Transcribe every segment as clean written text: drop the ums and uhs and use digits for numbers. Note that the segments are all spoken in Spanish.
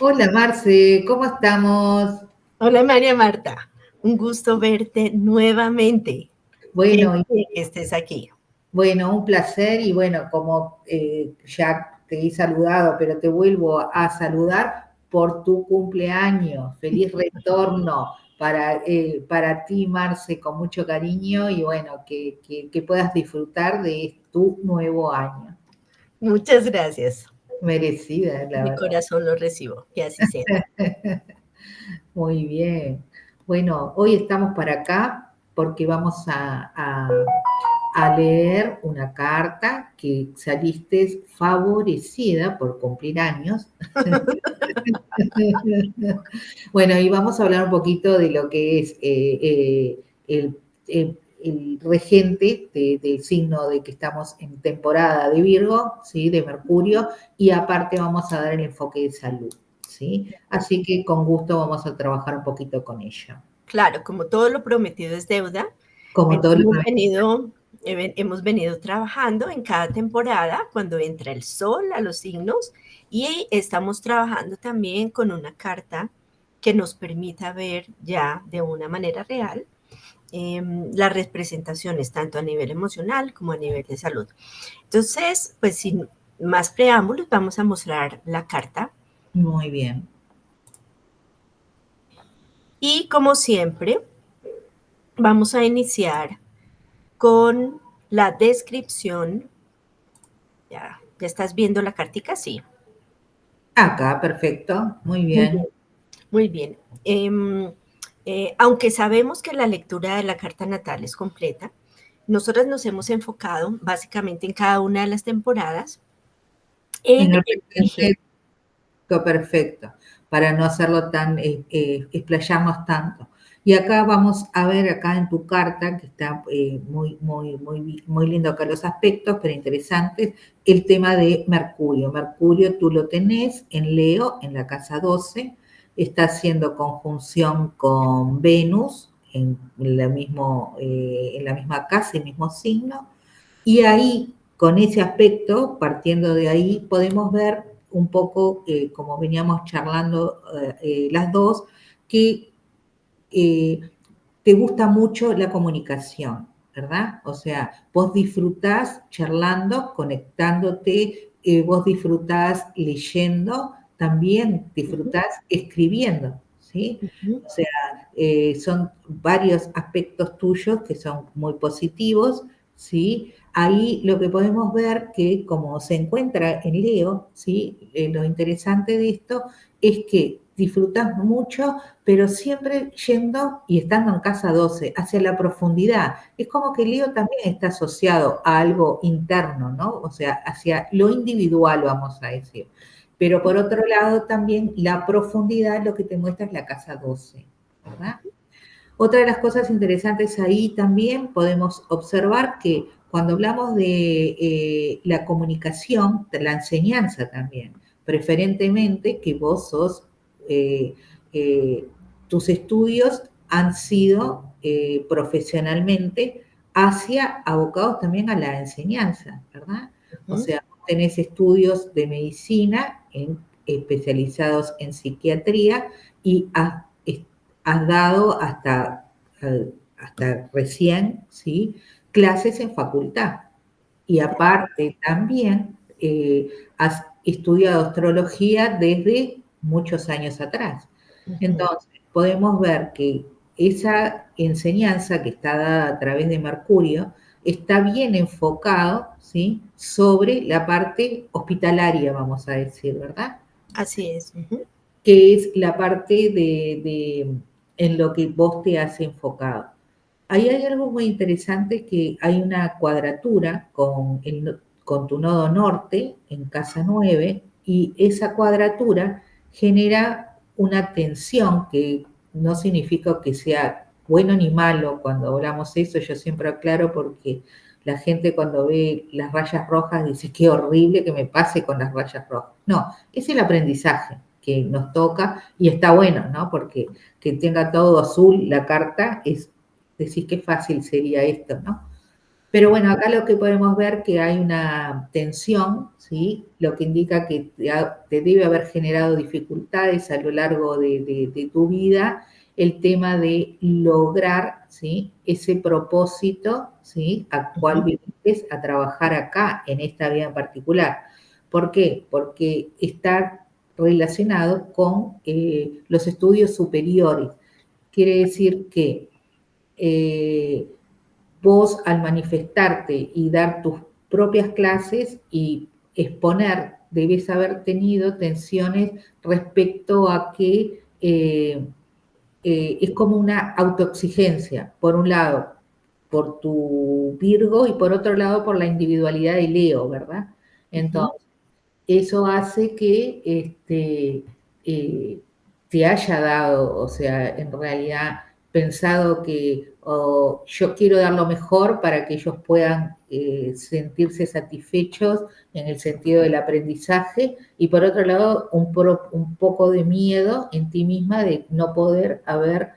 Hola Marce, ¿cómo estamos? Hola María Marta, un gusto verte nuevamente. Qué Bueno, bien que estés aquí. bueno, un placer y bueno, como ya te he saludado, pero te vuelvo a saludar por tu cumpleaños. Feliz retorno para ti, Marce, con mucho cariño y bueno, que puedas disfrutar de tu nuevo año. Muchas gracias. Merecida, la Mi verdad. corazón lo recibo, que así sea. Muy bien. Bueno, hoy estamos para acá porque vamos a leer una carta que saliste favorecida por cumplir años. Bueno, y vamos a hablar un poquito de lo que es el regente del signo de que estamos en temporada de Virgo, ¿sí? De Mercurio, y aparte vamos a dar el enfoque de salud, ¿sí? Así que con gusto vamos a trabajar un poquito con ello. Claro, como todo lo prometido es deuda, Como todo lo hemos venido trabajando en cada temporada cuando entra el sol a los signos y estamos trabajando también con una carta que nos permita ver ya de una manera real las representaciones tanto a nivel emocional como a nivel de salud. Entonces, pues sin más preámbulos, vamos a mostrar la carta. muy bien. Y como siempre, vamos a iniciar con la descripción. Ya estás viendo la cartica, sí. Acá, perfecto, muy Muy bien. bien. Muy bien. Aunque sabemos que la lectura de la carta natal es completa, nosotras nos hemos enfocado básicamente en cada una de las temporadas En el elegir. presente, perfecto, para no hacerlo tan, explayarnos tanto. Y acá vamos a ver, acá en tu carta, que está muy lindo acá los aspectos, pero interesantes, el tema de Mercurio. Mercurio tú lo tenés en Leo, en la casa 12, está haciendo conjunción con Venus en la misma casa, el mismo signo, y ahí, con ese aspecto, partiendo de ahí, podemos ver un poco, como veníamos charlando las dos, que eh, te gusta mucho la comunicación, ¿verdad? O sea, vos disfrutás charlando, conectándote, vos disfrutás leyendo, también disfrutás escribiendo, ¿sí? Ujú. O sea, son varios aspectos tuyos que son muy positivos, ¿sí? Ahí lo que podemos ver que como se encuentra en Leo, ¿sí? Lo interesante de esto es que disfrutas mucho, pero siempre yendo y estando en casa 12, hacia la profundidad. Es como que Leo también está asociado a algo interno, ¿no? O sea, hacia lo individual, vamos a decir. Pero por otro lado, también la profundidad lo que te muestra es la casa 12, ¿verdad? Otra de las cosas interesantes ahí también podemos observar que cuando hablamos de la comunicación, de la enseñanza también, preferentemente que vos sos, eh, eh, tus estudios han sido profesionalmente hacia abocados también a la enseñanza, ¿verdad? O Ujú. sea, tenés estudios de medicina especializados en psiquiatría y has dado hasta recién, ¿sí? Clases en facultad. Y aparte también has estudiado astrología desde muchos años atrás. Ujú. Entonces, podemos ver que esa enseñanza que está dada a través de Mercurio está bien enfocado, ¿sí? Sobre la parte hospitalaria, vamos a decir, ¿verdad? Así es. Ujú. Que es la parte en lo que vos te has enfocado. Ahí hay algo muy interesante que hay una cuadratura con tu nodo norte en casa 9 y esa cuadratura genera una tensión que no significa que sea bueno ni malo cuando hablamos eso, yo siempre aclaro porque la gente cuando ve las rayas rojas dice qué horrible que me pase con las rayas rojas. No, es el aprendizaje que nos toca y está bueno, ¿no? Porque que tenga todo azul la carta es decir qué fácil sería esto, ¿no? Pero bueno, acá lo que podemos ver que hay una tensión, ¿sí? Lo que indica que te debe haber generado dificultades a lo largo de tu vida el tema de lograr, ¿sí? Ese propósito, ¿sí? A cual Ujú, viniste a trabajar acá, en esta vida en particular. ¿Por qué? Porque está relacionado con los estudios superiores. Quiere decir que eh, vos al manifestarte y dar tus propias clases y exponer, debes haber tenido tensiones respecto a que es como una autoexigencia, por un lado, por tu Virgo y por otro lado por la individualidad de Leo, ¿verdad? ujú. Entonces, eso hace que te haya dado, o sea, en realidad pensado que yo quiero dar lo mejor para que ellos puedan sentirse satisfechos en el sentido del aprendizaje y por otro lado un poco de miedo en ti misma de no poder haber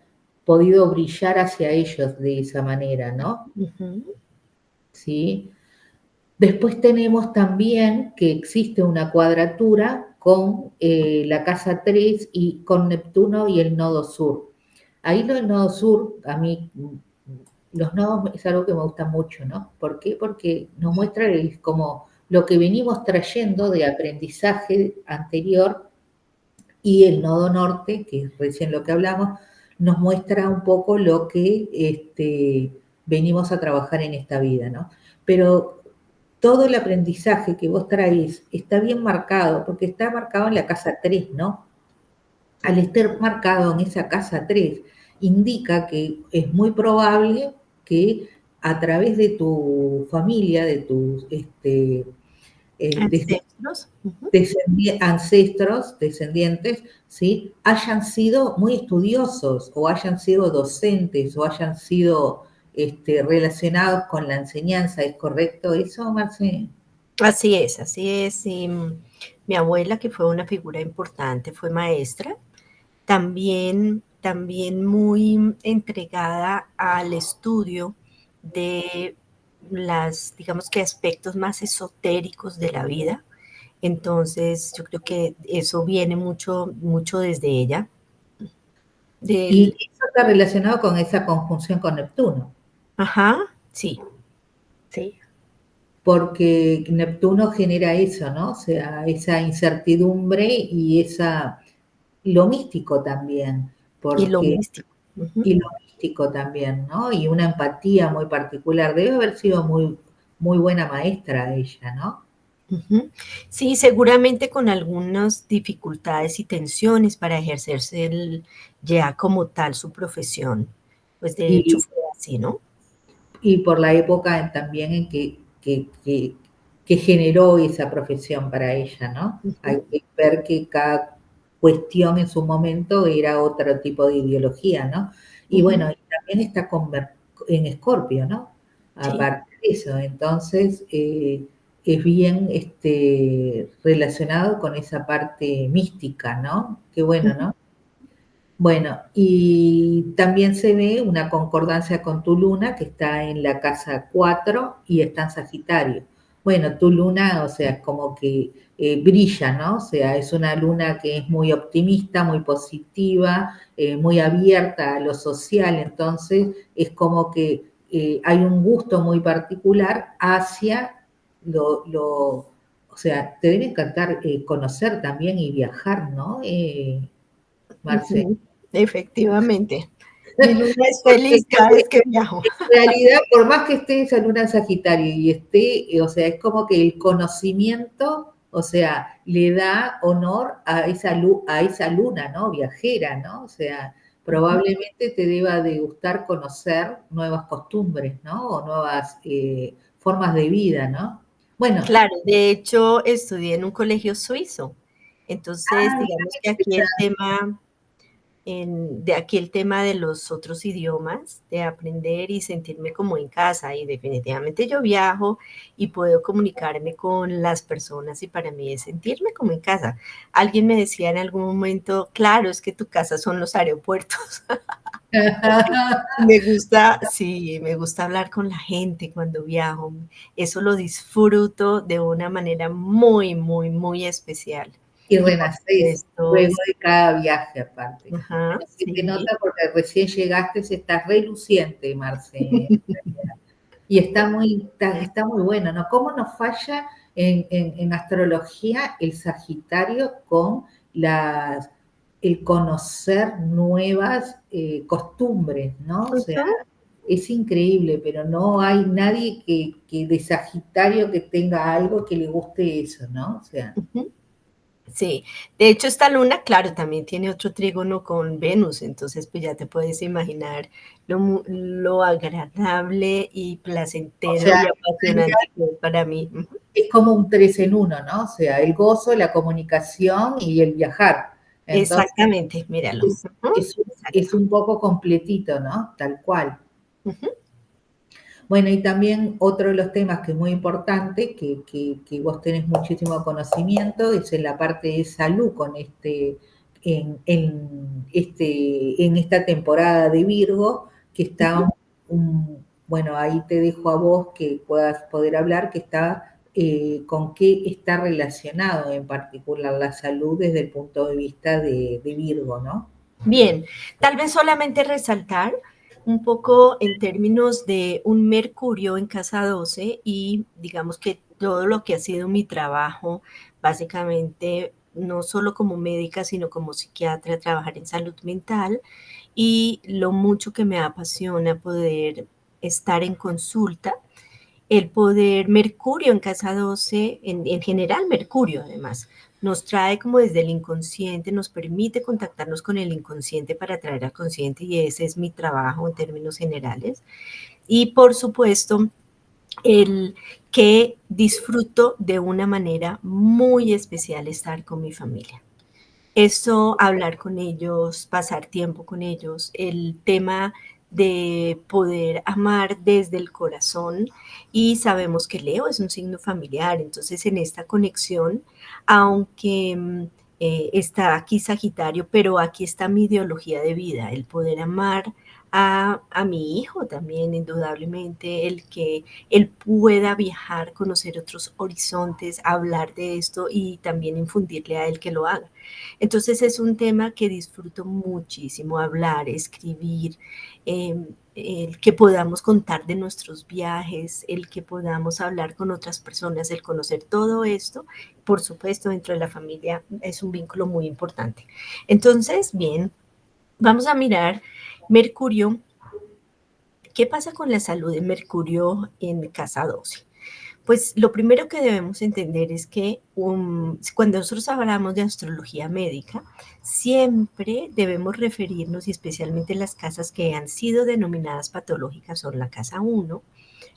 podido brillar hacia ellos de esa manera, ¿no? Ujú. ¿Sí? Después tenemos también que existe una cuadratura con la casa 3 y con Neptuno y el nodo sur. Ahí el nodo sur, a mí, los nodos es algo que me gusta mucho, ¿no? ¿Por qué? Porque nos muestra como lo que venimos trayendo de aprendizaje anterior y el nodo norte, que es recién lo que hablamos, nos muestra un poco lo que venimos a trabajar en esta vida, ¿no? Pero todo el aprendizaje que vos traís está bien marcado, porque está marcado en la casa 3, ¿no? Al estar marcado en esa casa 3, indica que es muy probable que a través de tu familia, de tus Ancestros. Ujú. ancestros, descendientes, ¿sí? Hayan sido muy estudiosos o hayan sido docentes o hayan sido relacionados con la enseñanza. ¿Es correcto eso, Marce? Así es, así es. Y, mi abuela, que fue una figura importante, fue maestra, también muy entregada al estudio de las, digamos que aspectos más esotéricos de la vida. Entonces, yo creo que eso viene mucho, mucho desde ella. Y Del, eso está relacionado con esa conjunción con Neptuno, ajá, sí, sí. porque Neptuno genera eso, ¿no? O sea, esa incertidumbre y lo místico también, Y lo porque místico. Ujú, y lo místico también, ¿no? Y una empatía muy particular. Debe haber sido muy, muy buena maestra ella, ¿no? ujú. Sí, seguramente con algunas dificultades y tensiones para ejercerse ya como tal su profesión. Pues de hecho Y, fue así, ¿no? y por la época también en que generó esa profesión para ella, ¿no? Hay Ujú, que ver que cada cuestión en su momento era otro tipo de ideología, ¿no? Y ujú, bueno, y también está en Escorpio, ¿no? sí. Aparte de eso, entonces es bien relacionado con esa parte mística, ¿no? Qué bueno, Ujú, ¿no? Bueno, y también se ve una concordancia con tu luna que está en la casa 4 y está en Sagitario. Bueno, tu luna, o sea, es como que brilla, ¿no? O sea, es una luna que es muy optimista, muy positiva, muy abierta a lo social, entonces es como que hay un gusto muy particular hacia o sea, te debe encantar conocer también y viajar, ¿no? Marce. ujú. Efectivamente. Mi luna es Porque feliz cada vez que viajo. en realidad, por más que esté esa luna en Sagitario y esté, o sea, es como que el conocimiento, o sea, le da honor a esa luna, ¿no? Viajera, ¿no? O sea, Ujú. probablemente te deba de gustar conocer nuevas costumbres, ¿no? O nuevas formas de vida, ¿no? Bueno, Claro, de hecho estudié en un colegio suizo. Entonces, ah, digamos que aquí el tema de aquí el tema de los otros idiomas, de aprender y sentirme como en casa. Y definitivamente yo viajo y puedo comunicarme con las personas y para mí es sentirme como en casa. Alguien me decía en algún momento, claro, es que tu casa son los aeropuertos. Me gusta, sí, me gusta hablar con la gente cuando viajo. Eso lo disfruto de una manera muy, muy, muy especial. Y Y por renacés supuesto, luego de cada viaje aparte. ajá, Pero se te sí. nota porque recién llegaste, estás reluciente, Marce. Y está muy bueno, ¿no? ¿Cómo nos falla en astrología el Sagitario con las, el conocer nuevas costumbres, ¿no? O sea, Ujú, es increíble, pero no hay nadie que de Sagitario que tenga algo que le guste eso, ¿no? O sea, ujú. Sí, de hecho esta luna, claro, también tiene otro trígono con Venus, entonces pues ya te puedes imaginar lo agradable y o placentero sea, y apasionante que es para mí. Ujú. es como un tres en uno, ¿no? O sea, el gozo, la comunicación y el viajar. Entonces, Exactamente, míralo. es, Ujú, es exacto. un poco completito, ¿no? Tal cual. Ujú. Bueno, y también otro de los temas que es muy importante, que vos tenés muchísimo conocimiento, es en la parte de salud con en esta temporada de Virgo, que está, bueno, ahí te dejo a vos que puedas poder hablar, que está, con qué está relacionado en particular la salud desde el punto de vista de Virgo, ¿no? Bien, tal vez solamente resaltar un poco en términos de un Mercurio en casa 12 y digamos que todo lo que ha sido mi trabajo, básicamente, no solo como médica, sino como psiquiatra, trabajar en salud mental y lo mucho que me apasiona poder estar en consulta, el poder Mercurio en casa 12, en general Mercurio además, nos trae como desde el inconsciente, nos permite contactarnos con el inconsciente para traer al consciente y ese es mi trabajo en términos generales. Y por supuesto, el que disfruto de una manera muy especial estar con mi familia. Eso, hablar con ellos, pasar tiempo con ellos, el tema de poder amar desde el corazón y sabemos que Leo es un signo familiar, entonces en esta conexión, aunque está aquí Sagitario, pero aquí está mi ideología de vida, el poder amar a mi hijo también, indudablemente, el que él pueda viajar, conocer otros horizontes, hablar de esto y también infundirle a él que lo haga. Entonces es un tema que disfruto muchísimo, hablar, escribir, el que podamos contar de nuestros viajes, el que podamos hablar con otras personas, el conocer todo esto, por supuesto, dentro de la familia es un vínculo muy importante. Entonces, bien, vamos a mirar Mercurio. ¿Qué pasa con la salud de Mercurio en casa 12? Pues lo primero que debemos entender es que cuando nosotros hablamos de astrología médica, siempre debemos referirnos, y especialmente las casas que han sido denominadas patológicas, son la casa 1,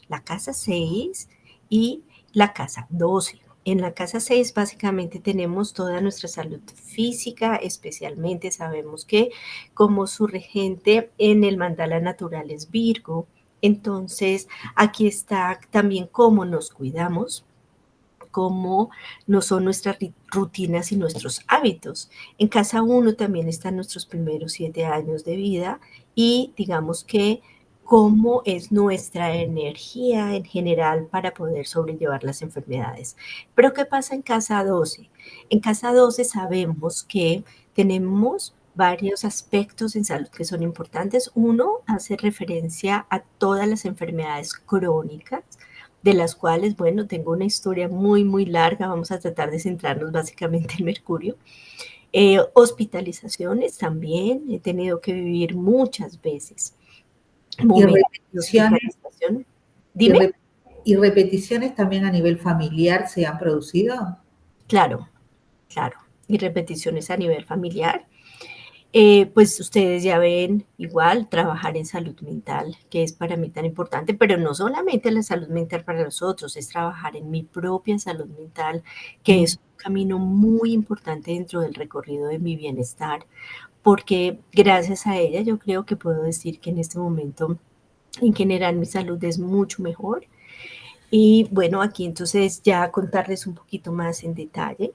la casa 6 y la casa 12. En la casa 6 básicamente tenemos toda nuestra salud física, especialmente sabemos que como su regente en el mandala natural es Virgo, entonces aquí está también cómo nos cuidamos, cómo no son nuestras rutinas y nuestros hábitos. En casa 1 también están nuestros primeros 7 años de vida y digamos que cómo es nuestra energía en general para poder sobrellevar las enfermedades. Pero ¿qué pasa en casa 12? En casa 12 sabemos que tenemos varios aspectos en salud que son importantes. Uno hace referencia a todas las enfermedades crónicas, de las cuales, bueno, tengo una historia muy, muy larga, vamos a tratar de centrarnos básicamente en Mercurio. Hospitalizaciones también, he tenido que vivir muchas veces Y momentos de repeticiones, hospitalización. y, Dime, y repeticiones también a nivel familiar se han producido. claro, claro, y repeticiones a nivel familiar. Pues ustedes ya ven igual trabajar en salud mental, que es para mí tan importante, pero no solamente la salud mental para nosotros, es trabajar en mi propia salud mental, que Mm. es un camino muy importante dentro del recorrido de mi bienestar, porque gracias a ella yo creo que puedo decir que en este momento en general mi salud es mucho mejor. Y bueno, aquí entonces ya contarles un poquito más en detalle.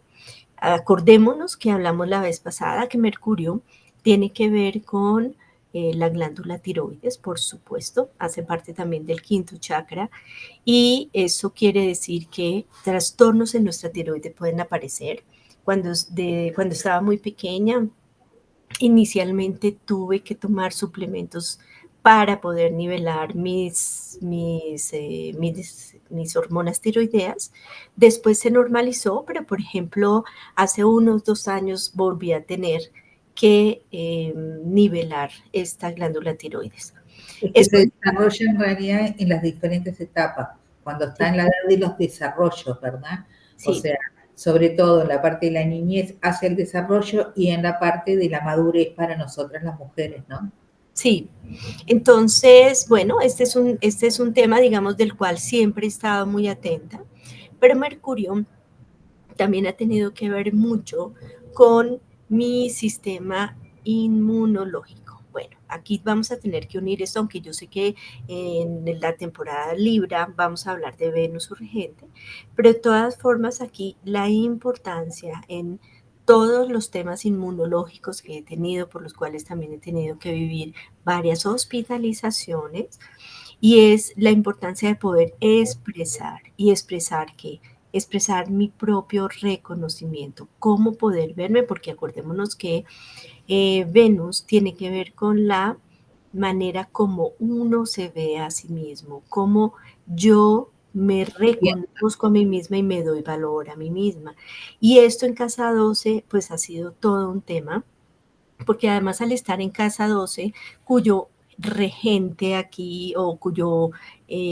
Acordémonos que hablamos la vez pasada que Mercurio tiene que ver con la glándula tiroides, por supuesto, hace parte también del quinto chakra, y eso quiere decir que trastornos en nuestra tiroides pueden aparecer. Cuando estaba muy pequeña, inicialmente tuve que tomar suplementos para poder nivelar mis hormonas tiroideas. Después se normalizó, pero por ejemplo, hace unos 2 años volví a tener que nivelar esta glándula tiroides. Es que Eso, se desarrolla en realidad en las diferentes etapas, cuando está sí, en la edad de los desarrollos, ¿verdad? O sí, sea, sobre todo en la parte de la niñez hacia el desarrollo y en la parte de la madurez para nosotras las mujeres, ¿no? sí. Entonces, bueno, este es un tema, digamos, del cual siempre he estado muy atenta, pero Mercurio también ha tenido que ver mucho con mi sistema inmunológico. Bueno, aquí vamos a tener que unir esto, aunque yo sé que en la temporada Libra vamos a hablar de Venus urgente, pero de todas formas aquí la importancia en todos los temas inmunológicos que he tenido, por los cuales también he tenido que vivir varias hospitalizaciones, y es la importancia de poder expresar y expresar que expresar mi propio reconocimiento, cómo poder verme, porque acordémonos que Venus tiene que ver con la manera como uno se ve a sí mismo, cómo yo me Bien. reconozco a mí misma y me doy valor a mí misma. Y esto en casa 12 pues ha sido todo un tema, porque además al estar en casa 12, cuyo regente aquí o cuyo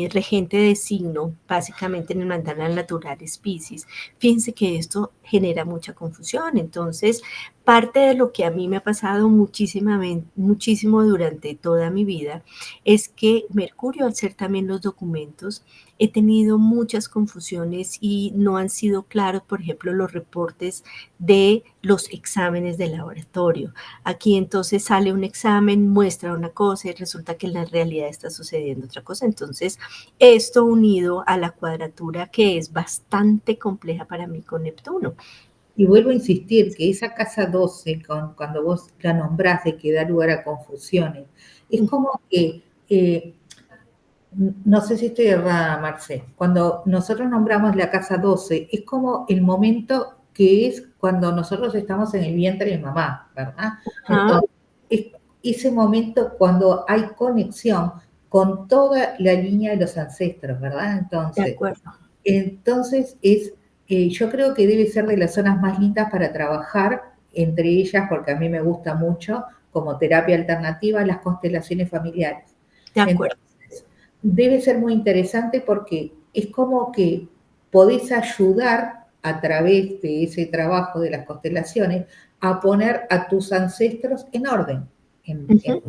regente de signo, básicamente en el mandala natural es Piscis, fíjense que esto genera mucha confusión. Entonces, parte de lo que a mí me ha pasado muchísimo durante toda mi vida es que Mercurio, al ser también los documentos, he tenido muchas confusiones y no han sido claros, por ejemplo, los reportes de los exámenes de laboratorio. Aquí entonces sale un examen, muestra una cosa y resulta que en la realidad está sucediendo otra cosa. Entonces, esto unido a la cuadratura que es bastante compleja para mí con Neptuno. Y vuelvo a insistir que esa casa 12, cuando vos la nombrás de que da lugar a confusiones, es como que, no sé si estoy errada, Marce, cuando nosotros nombramos la casa 12, es como el momento que es cuando nosotros estamos en el vientre de mamá, ¿verdad? Ajá, Entonces, es ese momento cuando hay conexión con toda la línea de los ancestros, ¿verdad? de acuerdo, Entonces yo creo que debe ser de las zonas más lindas para trabajar, entre ellas, porque a mí me gusta mucho, como terapia alternativa, las constelaciones familiares. de acuerdo. Entonces, debe ser muy interesante porque es como que podés ayudar a través de ese trabajo de las constelaciones a poner a tus ancestros en orden, en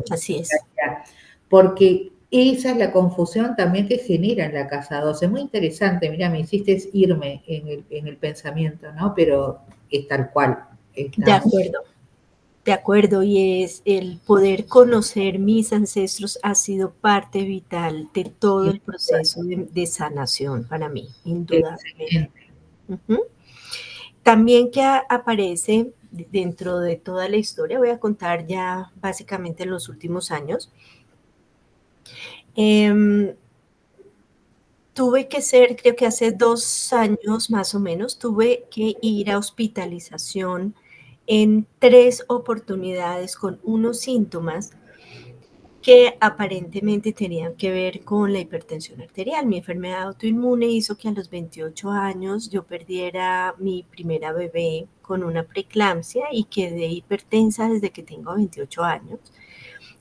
Así es. realidad. Porque esa es la confusión también que genera en la casa 12. Muy interesante, mira, me hiciste irme en el pensamiento, ¿no? Pero es tal cual. De Está, acuerdo. De acuerdo, y es el poder conocer mis ancestros ha sido parte vital de todo el proceso de sanación para mí, indudablemente. excelente. Ujú. También que aparece dentro de toda la historia, voy a contar ya básicamente en los últimos años. Em, Tuve que ser, creo que hace 2 años más o menos, tuve que ir a hospitalización en 3 oportunidades con unos síntomas que aparentemente tenían que ver con la hipertensión arterial. Mi enfermedad autoinmune hizo que a los 28 años yo perdiera mi primera bebé con una preeclampsia y quedé hipertensa desde que tengo 28 años.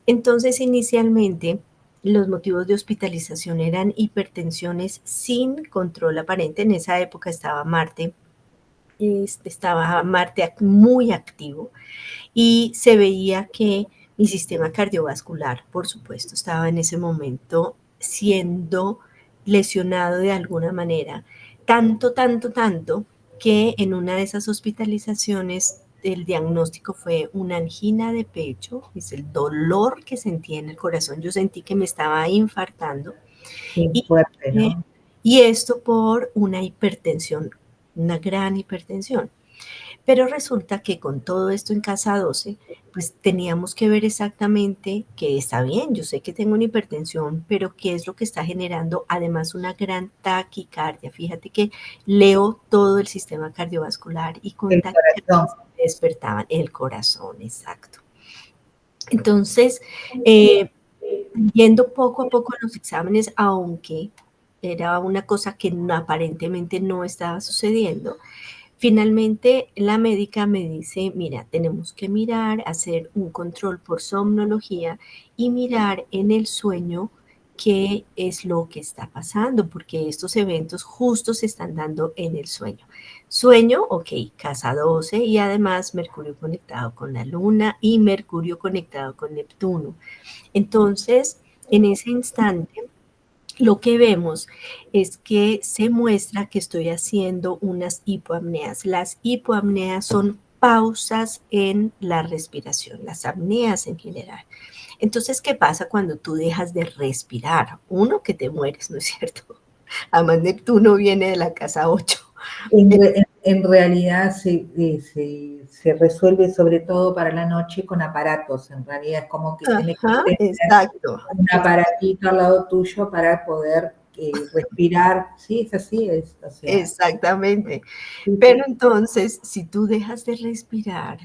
Entonces, inicialmente, los motivos de hospitalización eran hipertensiones sin control aparente. En esa época estaba Marte muy activo y se veía que mi sistema cardiovascular, por supuesto, estaba en ese momento siendo lesionado de alguna manera, tanto, que en una de esas hospitalizaciones el diagnóstico fue una angina de pecho, es el dolor que sentí en el corazón, yo sentí que me estaba infartando Qué y, fuerte, eh, ¿no? y esto por una hipertensión, una gran hipertensión. Pero resulta que con todo esto en casa 12, pues teníamos que ver exactamente que está bien, yo sé que tengo una hipertensión, pero qué es lo que está generando además una gran taquicardia. Fíjate que leo todo el sistema cardiovascular y con El taquicardia corazón. se despertaban el corazón, exacto. Entonces, yendo poco a poco a los exámenes, aunque era una cosa que aparentemente no estaba sucediendo, finalmente la médica me dice, mira, tenemos que mirar, hacer un control por somnología y mirar en el sueño qué es lo que está pasando, porque estos eventos justo se están dando en el sueño. Sueño, ok, casa 12 y además Mercurio conectado con la Luna y Mercurio conectado con Neptuno. Entonces, en ese instante, lo que vemos es que se muestra que estoy haciendo unas hipoapneas. Las hipoapneas son pausas en la respiración, las apneas en general. Entonces, ¿qué pasa cuando tú dejas de respirar? Uno, que te mueres, ¿no es cierto? Además, Neptuno viene de la casa 8. En realidad se resuelve sobre todo para la noche con aparatos. En realidad es como que tenés Ajá, que tener exacto. un aparatito al lado tuyo para poder respirar. Sí, es así, o sea, Exactamente. sí, Pero sí, entonces, si tú dejas de respirar,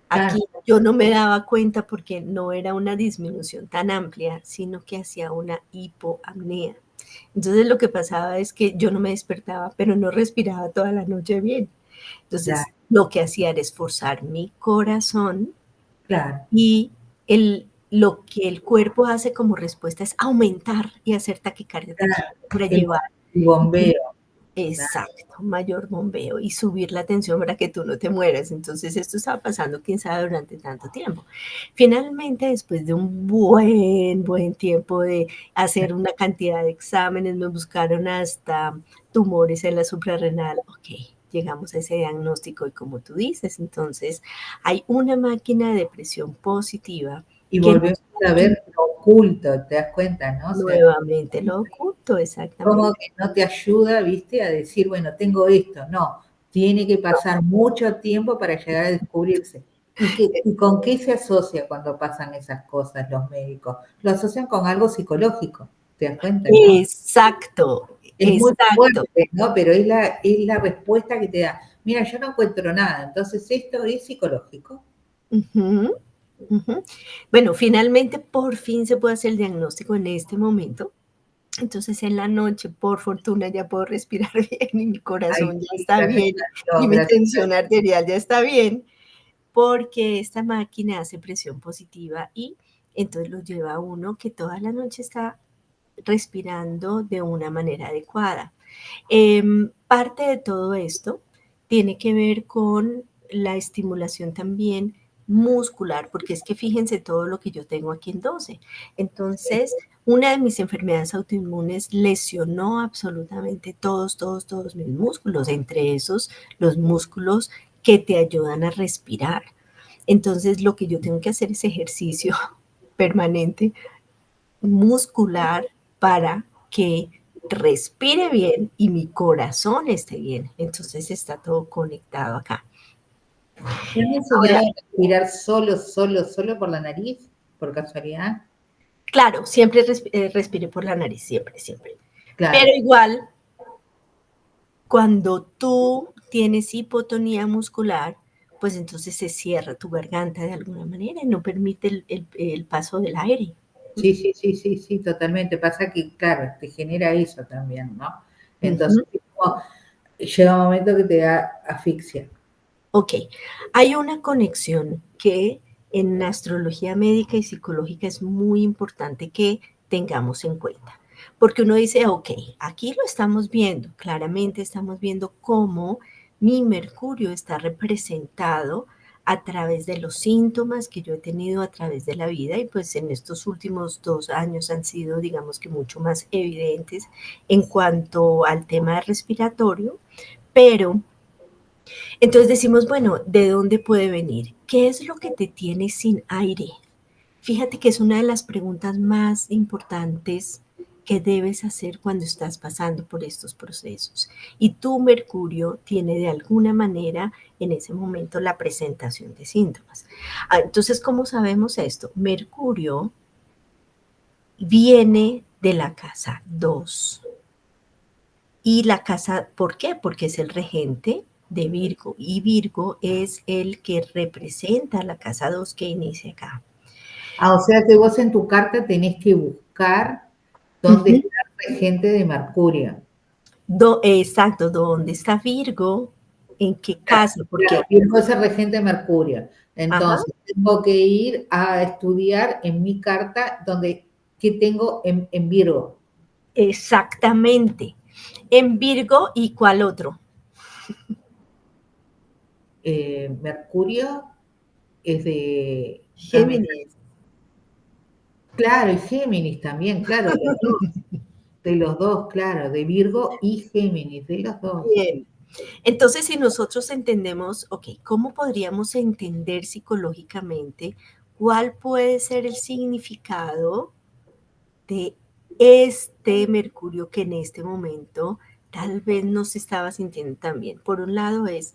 claro, aquí yo no me daba cuenta porque no era una disminución tan amplia, sino que hacía una hipoapnea. Entonces lo que pasaba es que yo no me despertaba, pero no respiraba toda la noche bien. Entonces claro, lo que hacía era esforzar mi corazón claro, y lo que el cuerpo hace como respuesta es aumentar y hacer taquicardia, claro. taquicardia para El, llevar. el bombeo, claro, Exacto, mayor bombeo y subir la tensión para que tú no te mueras. Entonces esto estaba pasando, quién sabe, durante tanto tiempo. Finalmente, después de un buen tiempo de hacer una cantidad de exámenes, me buscaron hasta tumores en la suprarrenal. Ok, llegamos a ese diagnóstico y como tú dices, entonces hay una máquina de presión positiva y que volvemos nos a ayuda ver lo oculto, ¿te das cuenta, no? O sea, nuevamente, lo oculto, como exactamente. que no te ayuda, viste, a decir, bueno, tengo esto. No, tiene que pasar mucho tiempo para llegar a descubrirse. ¿Y con qué se asocia cuando pasan esas cosas los médicos? Lo asocian con algo psicológico, ¿te das cuenta, no? Exacto, Es muy exacto. fuerte, ¿no? Pero es la respuesta que te da. Mira, yo no encuentro nada, entonces esto es psicológico. Ujú, ujú. Bueno, finalmente, por fin se puede hacer el diagnóstico en este momento. Entonces, en la noche, por fortuna, ya puedo respirar bien y mi Ay, corazón ya sí, está gracias bien a y Dios, mi gracias a tensión Dios. arterial ya está bien, porque esta máquina hace presión positiva y entonces lo lleva a uno que toda la noche está respirando de una manera adecuada. Parte de todo esto tiene que ver con la estimulación también muscular, porque es que fíjense todo lo que yo tengo aquí en 12. Entonces, una de mis enfermedades autoinmunes lesionó absolutamente todos mis músculos, entre esos los músculos que te ayudan a respirar. Entonces, lo que yo tengo que hacer es ejercicio permanente muscular para que respire bien y mi corazón esté bien. Entonces está todo conectado acá. ¿Te han Ahora, enseñado a respirar solo por la nariz, por casualidad? claro, siempre respire por la nariz, siempre, siempre. Pero Claro, igual, cuando tú tienes hipotonía muscular, pues entonces se cierra tu garganta de alguna manera y no permite el paso del aire. sí, sí, sí, sí, sí, totalmente. Pasa que, claro, te genera eso también, ¿no? Entonces, Ujú. llega un momento que te da asfixia. Ok, hay una conexión que en astrología médica y psicológica es muy importante que tengamos en cuenta, porque uno dice, ok, aquí lo estamos viendo, claramente estamos viendo cómo mi Mercurio está representado a través de los síntomas que yo he tenido a través de la vida y pues en estos últimos 2 años han sido, digamos que mucho más evidentes en cuanto al tema respiratorio, pero entonces decimos, bueno, ¿de dónde puede venir? ¿Qué es lo que te tiene sin aire? Fíjate que es una de las preguntas más importantes ¿Qué debes hacer cuando estás pasando por estos procesos? Y tu Mercurio tiene de alguna manera en ese momento la presentación de síntomas. Entonces, ¿cómo sabemos esto? Mercurio viene de la casa 2. Y la casa, ¿por qué? Porque es el regente de Virgo y Virgo es el que representa la casa 2 que inicia acá. O sea que vos en tu carta tenés que buscar dónde está el regente de Mercurio. Exacto, ¿dónde está Virgo? ¿En qué casa? Porque, Claro, Virgo es el regente de Mercurio. ajá, Entonces, tengo que ir a estudiar en mi carta qué tengo en Virgo. exactamente. En Virgo, ¿y cuál otro? Mercurio es de... Géminis. claro, y Géminis también, claro, de los dos, claro, de Virgo y Géminis, de los dos. Bien. Entonces, si nosotros entendemos, ok, ¿cómo podríamos entender psicológicamente cuál puede ser el significado de este Mercurio que en este momento tal vez no se estaba sintiendo tan bien? Por un lado es,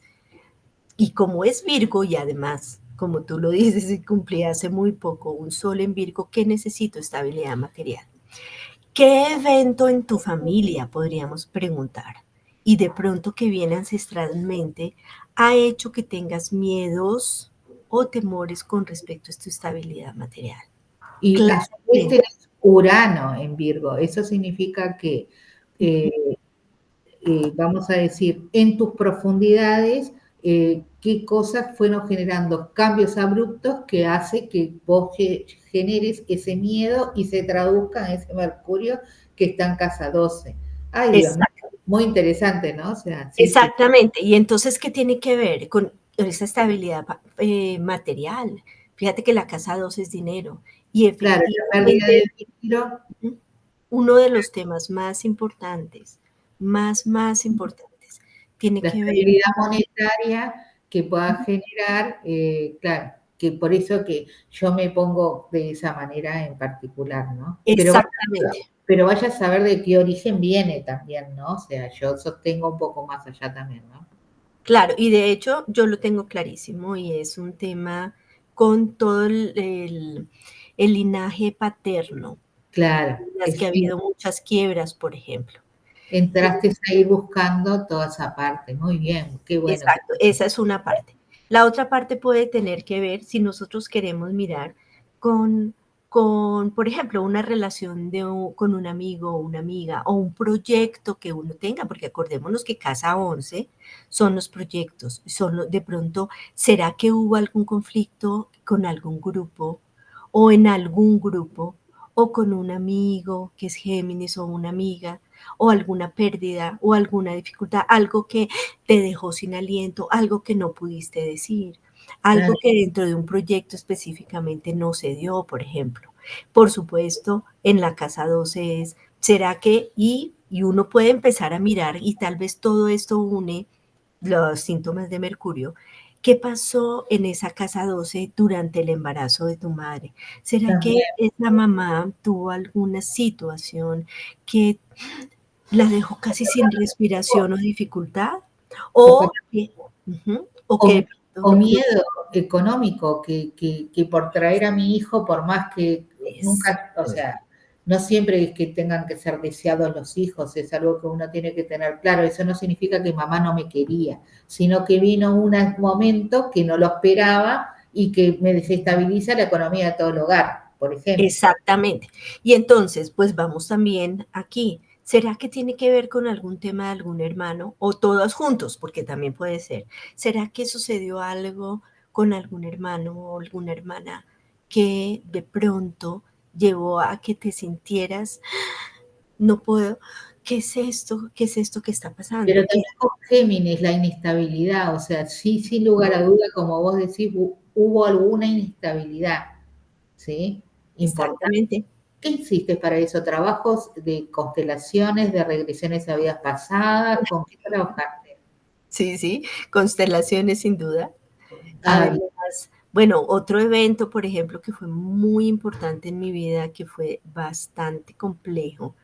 y como es Virgo y además, como tú lo dices, y cumplí hace muy poco un sol en Virgo, ¿qué necesito? Estabilidad material. ¿Qué evento en tu familia, podríamos preguntar? Y de pronto que viene ancestralmente, ha hecho que tengas miedos o temores con respecto a tu estabilidad material. Y a su vez Claramente. tenés Urano en Virgo. Eso significa que, eh, vamos a decir, en tus profundidades, qué cosas fueron generando cambios abruptos que hace que vos generes ese miedo y se traduzca en ese Mercurio que está en casa 12. Ay, Dios mío, Exacto. muy interesante, ¿no? O sea, sí, sí. Exactamente. Y entonces, ¿qué tiene que ver con esa estabilidad material? Fíjate que la casa 2 es dinero y Claro, la pérdida efectivamente de dinero, uno de los temas más importantes, más importantes, tiene la que ver estabilidad monetaria que pueda generar, claro, que por eso que yo me pongo de esa manera en particular, ¿no? exactamente. Pero vaya a saber de qué origen viene también, ¿no? O sea, yo sostengo un poco más allá también, ¿no? Claro, y de hecho yo lo tengo clarísimo y es un tema con todo el linaje paterno, Claro, en las que ha habido muchas quiebras, por ejemplo. entraste a ir buscando toda esa parte, muy bien, qué bueno. Exacto, esa es una parte. La otra parte puede tener que ver si nosotros queremos mirar con, por ejemplo, una relación con un amigo o una amiga o un proyecto que uno tenga, porque acordémonos que casa 11 son los proyectos, de pronto, ¿será que hubo algún conflicto con algún grupo o en algún grupo o con un amigo que es Géminis o una amiga o alguna pérdida o alguna dificultad, algo que te dejó sin aliento, algo que no pudiste decir, Claro, algo que dentro de un proyecto específicamente no se dio, por ejemplo? Por supuesto, en la casa 12 es, ¿será que? Y uno puede empezar a mirar y tal vez todo esto une los síntomas de Mercurio. ¿Qué pasó en esa casa 12 durante el embarazo de tu madre? ¿Será que también, esa mamá tuvo alguna situación que la dejó casi sin respiración o dificultad? o, O que, o que de o, pronto, o miedo económico que por traer a mi hijo, por más que nunca, o exactamente, sea, no siempre es que tengan que ser deseados los hijos, es algo que uno tiene que tener claro. Eso no significa que mamá no me quería, sino que vino un momento que no lo esperaba y que me desestabiliza la economía de todo el hogar, por ejemplo. exactamente. Y entonces, pues vamos también aquí. ¿Será que tiene que ver con algún tema de algún hermano o todos juntos? Porque también puede ser. ¿Será que sucedió algo con algún hermano o alguna hermana que de pronto llevó a que te sintieras, no puedo, ¿qué es esto? ¿Qué es esto que está Pero pasando? también con Géminis la inestabilidad, o sea, sí, sin lugar a duda, como vos decís, hubo alguna inestabilidad, ¿sí? Importante. Exactamente. ¿Qué hiciste para eso? ¿Trabajos de constelaciones, de regresiones a vidas pasadas? ¿Con qué trabajaste? Sí, sí, constelaciones sin duda. Ah, bien. Además, bueno, otro evento, por ejemplo, que fue muy importante en mi vida, que fue bastante complejo,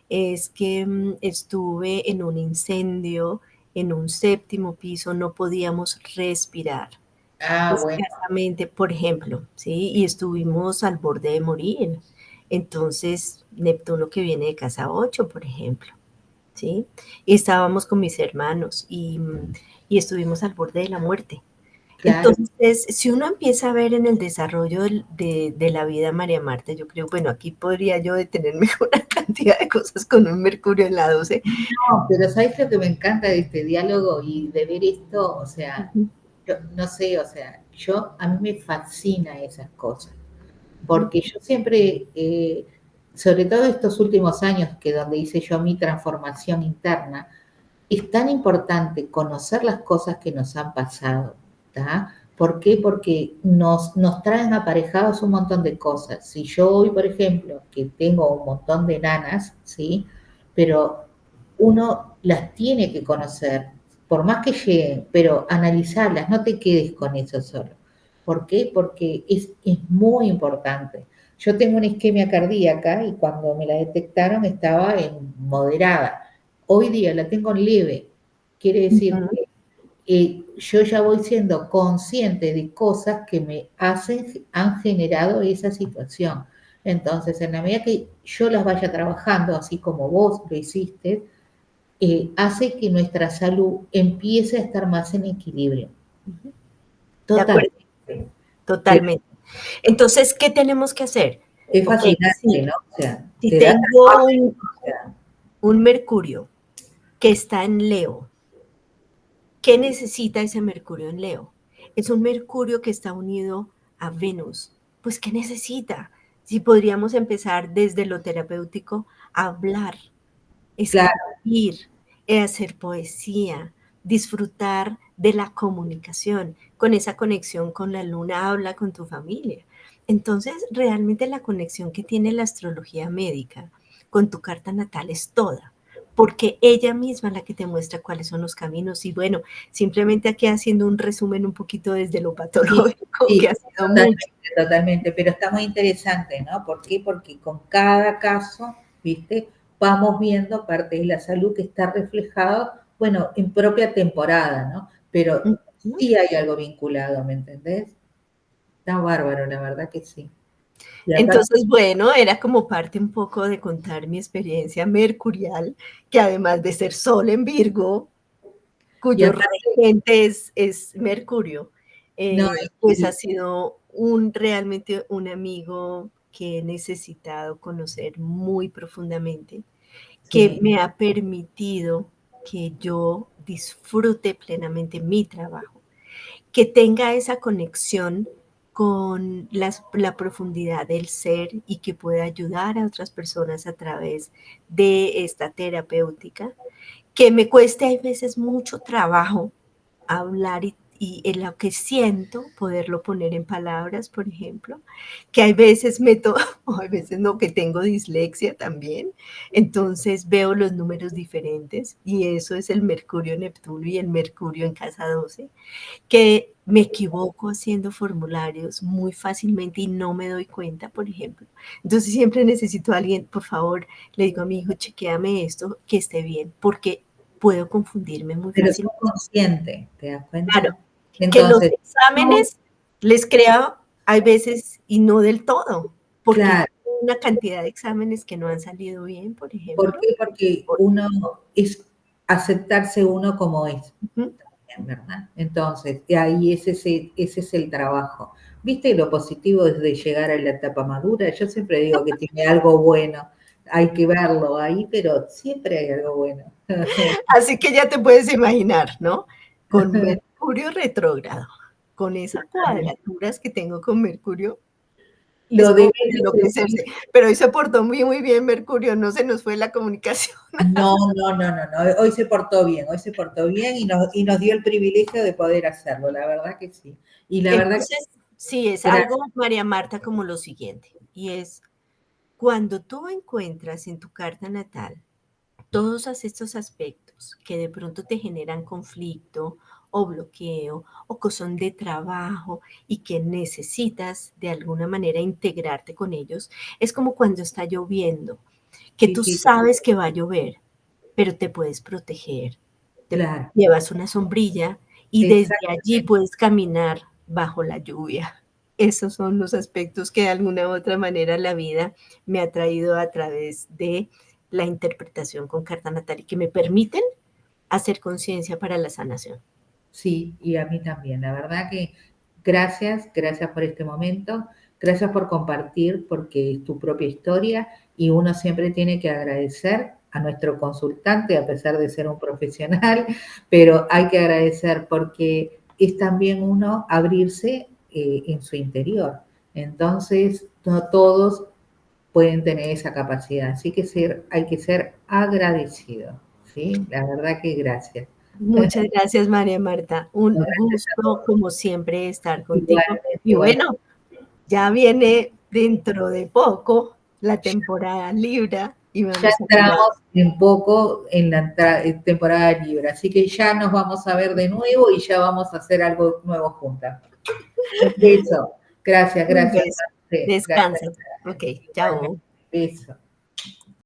es que estuve en un incendio en un séptimo piso, no podíamos respirar Ah, bueno, escasamente, por ejemplo, ¿sí? Y estuvimos al borde de morir. Entonces, Neptuno que viene de casa 8, por ejemplo, ¿sí? Y estábamos con mis hermanos y estuvimos al borde de la muerte. claro. Entonces, si uno empieza a ver en el desarrollo de la vida María Marta, yo creo, bueno, aquí podría yo detenerme una cantidad de cosas con un Mercurio en la 12. No, pero ¿sabes lo que me encanta de este diálogo y de ver esto? O sea, Ujú, yo no sé, o sea, a mí me fascina esas cosas, ujú, porque yo siempre, sobre todo estos últimos años, que donde hice yo mi transformación interna, es tan importante conocer las cosas que nos han pasado, ¿tá? ¿Por qué? Porque nos traen aparejados un montón de cosas. Si yo hoy, por ejemplo, que tengo un montón de nanas, ¿sí? Pero uno las tiene que conocer, por más que lleguen, pero analizarlas, no te quedes con eso solo. ¿Por qué? Porque es muy importante. Yo tengo una isquemia cardíaca y cuando me la detectaron estaba en moderada. Hoy día la tengo en leve. Quiere decir ujú. que yo ya voy siendo consciente de cosas que han generado esa situación. Entonces, en la medida que yo las vaya trabajando, así como vos lo hiciste, hace que nuestra salud empiece a estar más en equilibrio. De acuerdo, Totalmente. Pero totalmente. Entonces, ¿qué tenemos que hacer? es Ok, fascinante, ¿no? O sea, si te da tengo tatuajes, o sea, un Mercurio que está en Leo, ¿qué necesita ese Mercurio en Leo? Es un Mercurio que está unido a Venus. Pues, ¿qué necesita? Si podríamos empezar desde lo terapéutico a hablar, claro, escribir, hacer poesía, disfrutar de la comunicación, con esa conexión con la luna, habla con tu familia. Entonces, realmente la conexión que tiene la astrología médica con tu carta natal es toda, porque ella misma es la que te muestra cuáles son los caminos. Y bueno, simplemente aquí haciendo un resumen un poquito desde lo sí, patológico, que sí, ha sido mucho. totalmente, totalmente, pero está muy interesante, ¿no? ¿Por qué? Porque con cada caso, ¿viste? Vamos viendo parte de la salud que está reflejado, bueno, en propia temporada, ¿no? Pero Ujú. sí hay algo vinculado, ¿me entendés? Está bárbaro, la verdad que sí. Y aparte, Entonces, bueno, era como parte un poco de contar mi experiencia mercurial, que además de ser Sol en Virgo, y cuyo aparte, regente es Mercurio, no, pues ha sido realmente un amigo que he necesitado conocer muy profundamente, que sí, me ha permitido que yo disfrute plenamente mi trabajo, que tenga esa conexión con la profundidad del ser y que pueda ayudar a otras personas a través de esta terapéutica, que me cueste a veces mucho trabajo hablar y en lo que siento, poderlo poner en palabras, por ejemplo, que hay veces meto, o hay veces no, que tengo dislexia también, entonces veo los números diferentes y eso es el Mercurio Neptuno y el Mercurio en casa 12 que me equivoco haciendo formularios muy fácilmente y no me doy cuenta, por ejemplo. Entonces siempre necesito a alguien, por favor, le digo a mi hijo, chequéame esto, que esté bien, porque puedo confundirme muy pero sos fácilmente. consciente, ¿te das Claro, cuenta? que los Entonces, no, exámenes les creo hay veces y no del todo, porque claro. una cantidad de exámenes que no han salido bien, por ¿Por ejemplo. qué? Porque Por, uno es aceptarse uno como es, uh-huh. ¿verdad? Entonces, de ahí ese es el trabajo. ¿Viste lo positivo de llegar a la etapa madura? Yo siempre digo que tiene algo bueno, hay que verlo ahí, pero siempre hay algo bueno. Así que ya te puedes imaginar, ¿no? Con Mercurio retrógrado, con esas cuadraturas que tengo con Mercurio, es Lo de como de Venus enloquecerse. Pero hoy se portó muy, muy bien Mercurio, no se nos fue la comunicación. no, no, no, no, no, hoy se portó bien, hoy se portó bien y nos dio el privilegio de poder hacerlo, la verdad que sí. Y la verdad que Entonces, sí, es algo, gracias. María Marta, como lo siguiente, y es cuando tú encuentras en tu carta natal todos estos aspectos que de pronto te generan conflicto o bloqueo o que son de trabajo y que necesitas de alguna manera integrarte con ellos, es como cuando está lloviendo. que Sí, tú sí, sabes que va a llover, pero te puedes proteger. Te claro, llevas una sombrilla y desde allí exactamente. puedes caminar bajo la lluvia. Esos son los aspectos que de alguna u otra manera la vida me ha traído a través de la interpretación con carta natal y que me permiten hacer conciencia para la sanación. Sí, y a mí también. La verdad que gracias, gracias por este momento, gracias por compartir, porque es tu propia historia y uno siempre tiene que agradecer a nuestro consultante, a pesar de ser un profesional, pero hay que agradecer porque es también uno abrirse en su interior. Entonces, no todos pueden tener esa capacidad, así que hay que ser agradecido, ¿sí? La verdad que gracias. Muchas gracias, María Marta. Un No, gracias a gusto, todos. como siempre, estar contigo. Igualmente, Y igual. bueno, ya viene dentro de poco la temporada Libra y Ya vamos a probar. entramos en poco en la temporada libre, así que ya nos vamos a ver de nuevo y ya vamos a hacer algo nuevo juntas. Un beso. Gracias, Un gracias. beso. Marce. Gracias, Descansa. gracias. Ok, Igualmente. chao. Beso.